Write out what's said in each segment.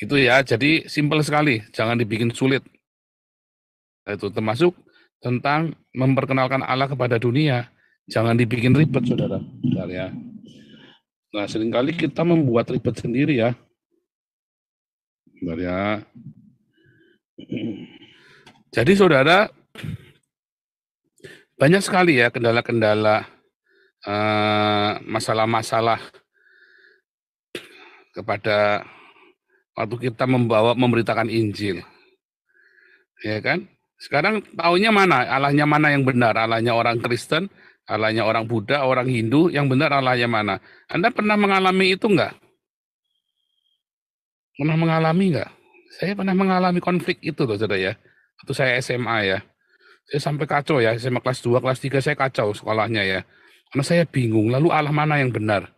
Itu ya, jadi simpel sekali, jangan dibikin sulit. Itu termasuk tentang memperkenalkan Allah kepada dunia. Jangan dibikin ribet, saudara. Bentar ya. Nah, seringkali kita membuat ribet sendiri ya. Bentar ya. Jadi saudara, banyak sekali ya kendala-kendala, masalah-masalah kepada waktu kita memberitakan Injil, ya kan? Sekarang taunya mana? Allahnya mana yang benar? Allahnya orang Kristen, Allahnya orang Buddha, orang Hindu, yang benar Allahnya mana? Anda pernah mengalami itu enggak? Pernah mengalami enggak? Saya pernah mengalami konflik itu loh, saudara ya. Waktu saya SMA ya. Saya sampai kacau ya, SMA kelas 2, kelas 3 saya kacau sekolahnya ya. Karena saya bingung, lalu Allah mana yang benar?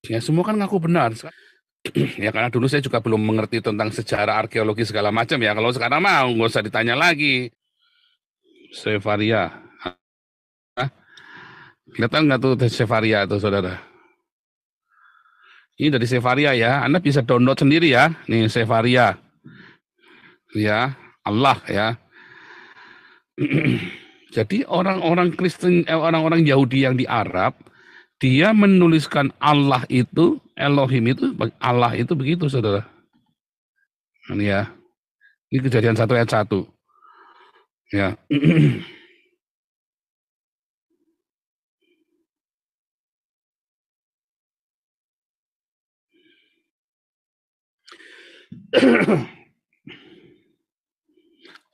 Ya semua kan ngaku benar. Ya karena dulu saya juga belum mengerti tentang sejarah arkeologi segala macam ya. Kalau sekarang mah nggak usah ditanya lagi. Sevaria. Hah? Kelihatan nggak tuh Sevaria tuh saudara? Ini dari Sevaria ya. Anda bisa download sendiri ya. Nih Sevaria. Ya, Allah ya. Jadi orang-orang Kristen, orang-orang Yahudi yang di Arab, dia menuliskan Allah itu, Elohim itu, Allah itu begitu saudara. Ini ya. Ini Kejadian 1 ayat 1. Ya.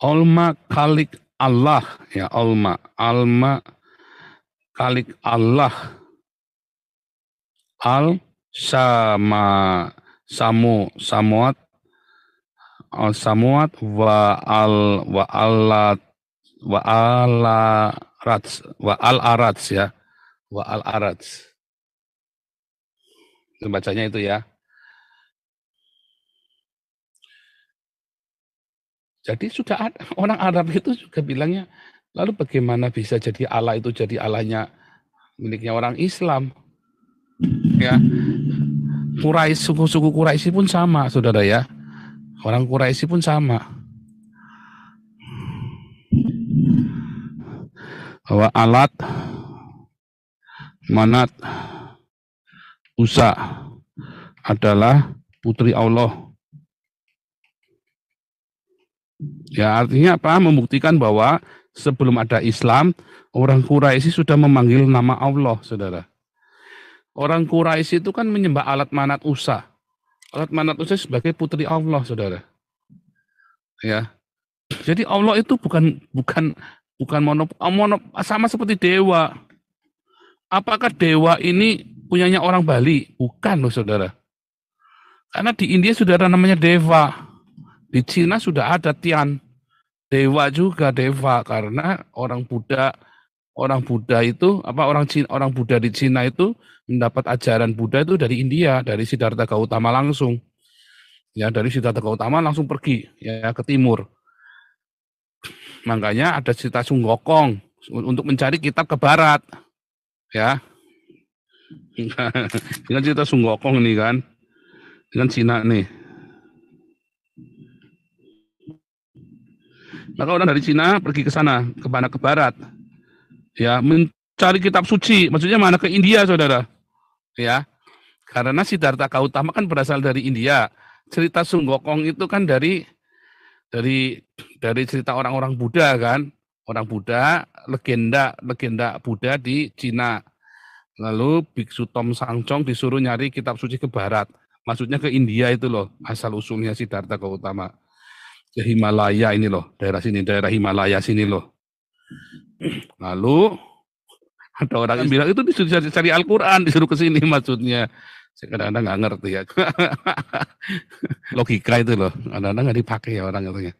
Olma kalik Allah ya Alma kalik Allah al sama samuat al samuat wa ala rats wa al arats ya wa al arats bacanya itu ya. Jadi sudah ada orang Arab itu juga bilangnya, lalu bagaimana bisa jadi Allah itu jadi Allahnya miliknya orang Islam? Ya, Quraisy, suku-suku Quraisy pun sama, saudara ya. Orang Quraisy pun sama. Bahwa Alat, Manat, Usa adalah putri Allah. Ya artinya apa? Membuktikan bahwa sebelum ada Islam, orang Quraisy sudah memanggil nama Allah, saudara. Orang Quraisy itu kan menyembah Alat Manat Usa. Alat Manat Usa sebagai putri Allah, saudara. Ya, jadi Allah itu bukan monop sama seperti dewa. Apakah dewa ini punyanya orang Bali? Bukan loh, saudara. Karena di India sudah ada namanya Deva. Di Cina sudah ada Tian. Dewa juga Deva karena orang Buddha itu orang Buddha di Cina itu mendapat ajaran Buddha itu dari India, dari Siddhartha Gautama langsung. Ya, dari Siddhartha Gautama langsung pergi ya ke timur. Makanya ada cerita Sunggokong untuk mencari kitab ke barat. Ya. Dengan cerita Sunggokong nih kan. Dengan Cina nih. Maka orang dari Cina pergi ke sana, ke barat. Ya, mencari kitab suci. Maksudnya mana ke India, saudara. Ya, karena Siddhartha Gautama kan berasal dari India. Cerita Sunggokong itu kan dari cerita orang-orang Buddha kan. Orang Buddha, legenda Buddha di Cina. Lalu Biksu Tom Sangcong disuruh nyari kitab suci ke barat. Maksudnya ke India itu loh, asal usulnya Siddhartha Gautama. Ke Himalaya ini loh, daerah sini, daerah Himalaya sini loh. Lalu ada orang yang bilang itu disuruh cari Al-Quran, disuruh ke sini maksudnya. Saya kadang-kadang nggak ngerti ya. Logika itu loh, kadang-kadang nggak dipakai ya orang katanya.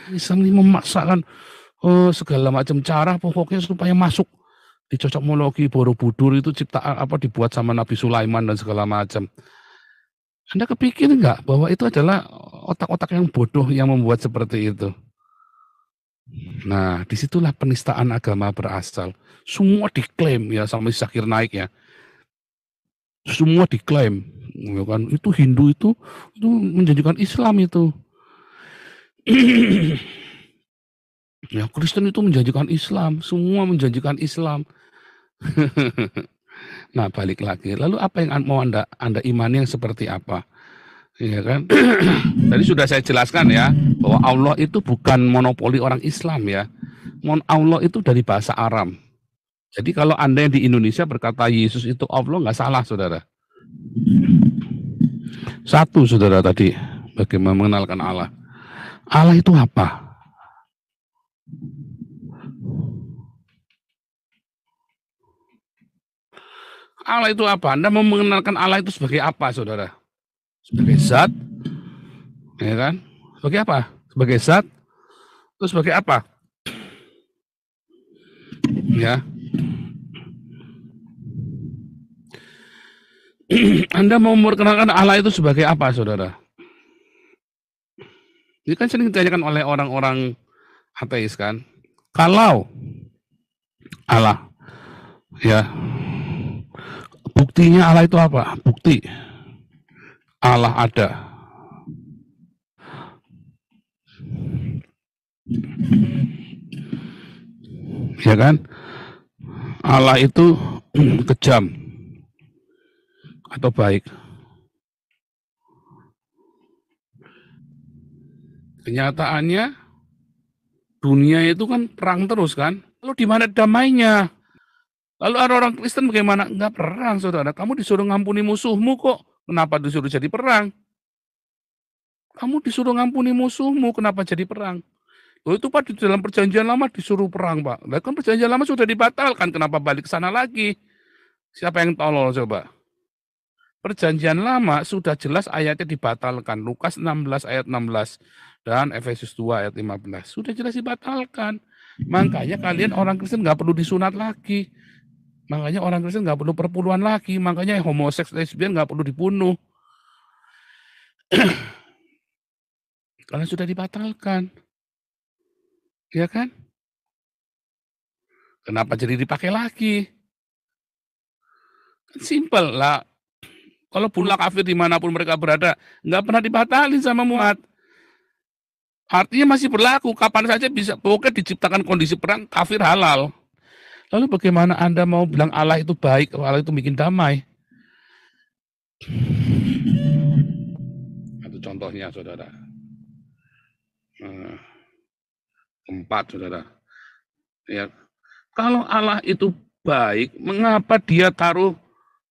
Islam ini memaksakan segala macam cara pokoknya supaya masuk di cocokmologi Borobudur itu ciptaan apa dibuat sama Nabi Sulaiman dan segala macam. Anda kepikir nggak bahwa itu adalah otak-otak yang bodoh yang membuat seperti itu? Nah, disitulah penistaan agama berasal. Semua diklaim ya sama Zakir Naik ya. semua diklaim, ya kan? Itu Hindu itu menjanjikan Islam itu. Ya, Kristen itu menjanjikan Islam, semua menjanjikan Islam. Nah, balik lagi. Lalu apa yang mau Anda imani yang seperti apa? Iya kan? Tadi sudah saya jelaskan ya, bahwa Allah itu bukan monopoli orang Islam ya. Allah itu dari bahasa Aram. Jadi kalau Anda yang di Indonesia berkata Yesus itu Allah, nggak salah, saudara. Satu, saudara, tadi, bagaimana mengenalkan Allah. Allah itu apa? Allah itu apa? Anda mau mengenalkan Allah itu sebagai apa, saudara? Sebagai zat, ya kan? Sebagai apa? Sebagai zat, terus sebagai apa? Ya. Anda mau memperkenalkan Allah itu sebagai apa, saudara? Ini kan sering ditanyakan oleh orang-orang ateis kan. Kalau Allah, ya, buktinya Allah itu apa? Bukti Allah ada. Ya kan? Allah itu kejam atau baik. Kenyataannya dunia itu kan perang terus kan. Lalu di mana damainya? Lalu ada orang Kristen bagaimana? Enggak perang, saudara. Kamu disuruh ngampuni musuhmu kok. Kenapa disuruh jadi perang? Kamu disuruh ngampuni musuhmu, kenapa jadi perang? Oh, itu Pak, di dalam perjanjian lama disuruh perang, Pak. Nah, kan perjanjian lama sudah dibatalkan, kenapa balik ke sana lagi? Siapa yang tolol coba? Perjanjian lama sudah jelas ayatnya dibatalkan. Lukas 16 ayat 16 dan Efesus 2 ayat 15. Sudah jelas dibatalkan. Makanya kalian orang Kristen nggak perlu disunat lagi. Makanya orang Kristen nggak perlu perpuluhan lagi. Makanya homoseks, lesbian nggak perlu dibunuh. Karena sudah dibatalkan. Ya kan? Kenapa jadi dipakai lagi? Simpel lah. Kalau bunuh kafir dimanapun mereka berada, nggak pernah dibatalin sama Muhammad. Artinya masih berlaku, kapan saja bisa. Pokoknya diciptakan kondisi perang, kafir halal. Lalu bagaimana Anda mau bilang Allah itu baik, Allah itu bikin damai? Itu contohnya, saudara. Keempat, saudara. Ya, kalau Allah itu baik, mengapa dia taruh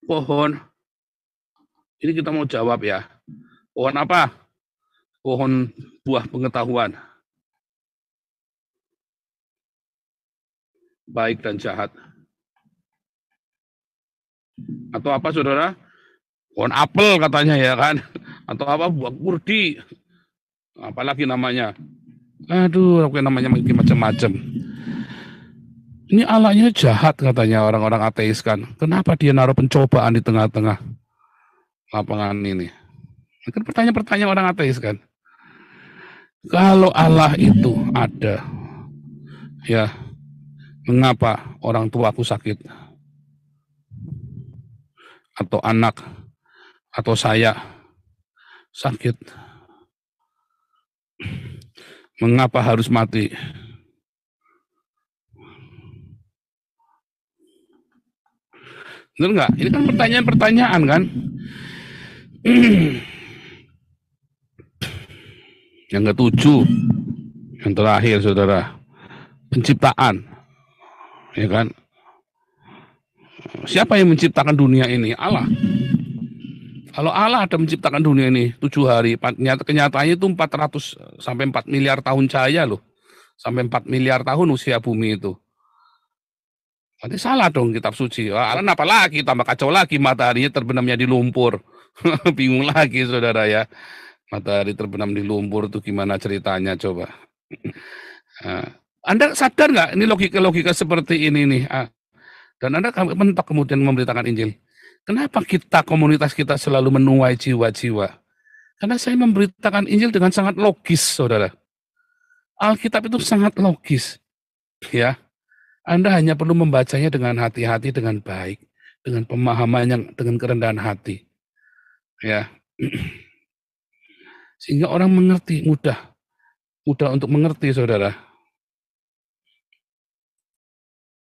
pohon? Ini kita mau jawab ya. Pohon apa? Pohon buah pengetahuan. Baik dan jahat. Atau apa, saudara? Pohon apel katanya ya kan. Atau apa, buah kurdi. Apalagi namanya. Aduh, apa namanya macam-macam. Ini Allahnya jahat katanya orang-orang ateis kan. Kenapa dia naruh pencobaan di tengah-tengah lapangan ini? Kan pertanyaan-pertanyaan orang ateis kan. Kalau Allah itu ada, ya, mengapa orang tuaku sakit? Atau anak, atau saya sakit? Mengapa harus mati? Benar nggak? Ini kan pertanyaan-pertanyaan kan. Yang ketujuh, yang terakhir, saudara, penciptaan, ya kan? Siapa yang menciptakan dunia ini? Allah. Kalau Allah ada menciptakan dunia ini 7 hari, kenyataannya itu 400 sampai 4 miliar tahun cahaya loh. Sampai 4 miliar tahun usia bumi itu. Nanti salah dong kitab suci. Wah, apa lagi, tambah kacau lagi, mataharinya terbenamnya di lumpur. Bingung lagi, saudara ya. Matahari terbenam di lumpur itu gimana ceritanya coba. Anda sadar nggak ini logika-logika seperti ini nih? Dan Anda mentok kemudian memberitakan Injil. Kenapa komunitas kita selalu menuai jiwa-jiwa? Karena saya memberitakan Injil dengan sangat logis, saudara. Alkitab itu sangat logis. Ya, Anda hanya perlu membacanya dengan hati-hati, dengan baik. dengan pemahaman yang dengan kerendahan hati. Ya. Sehingga orang mengerti, mudah untuk mengerti, saudara.